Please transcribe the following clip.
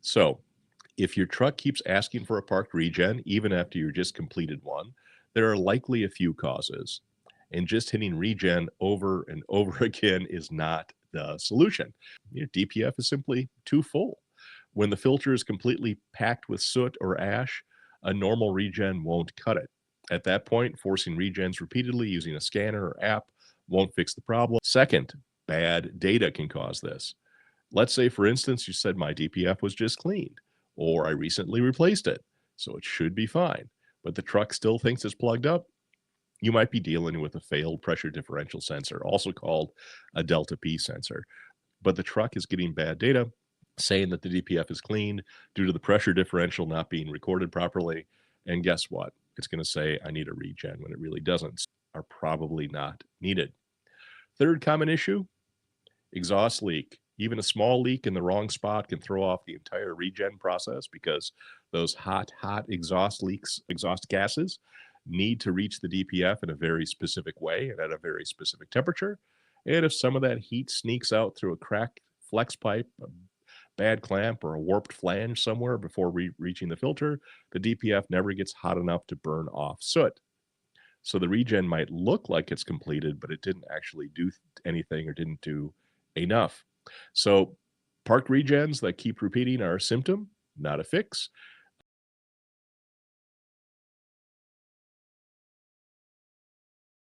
So, if your truck keeps asking for a parked regen, even after you just completed one, there are likely a few causes. And just hitting regen over and over again is not the solution. DPF is simply too full. When the filter is completely packed with soot or ash, a normal regen won't cut it. At that point, forcing regens repeatedly using a scanner or app won't fix the problem. Second, bad data can cause this. Let's say, for instance, you said my DPF was just cleaned, or I recently replaced it, so it should be fine, but the truck still thinks it's plugged up. You might be dealing with a failed pressure differential sensor, also called a delta P sensor. But the truck is getting bad data saying that the DPF is cleaned due to the pressure differential not being recorded properly. And guess what? It's going to say, I need a regen when it really doesn't. Are probably not needed. Third common issue, exhaust leak. Even a small leak in the wrong spot can throw off the entire regen process because those hot exhaust leaks, exhaust gases, need to reach the DPF in a very specific way and at a very specific temperature. And if some of that heat sneaks out through a cracked flex pipe, a bad clamp, or a warped flange somewhere before reaching the filter, the DPF never gets hot enough to burn off soot. So the regen might look like it's completed, but it didn't actually do anything or didn't do enough. So parked regens that keep repeating are a symptom, not a fix.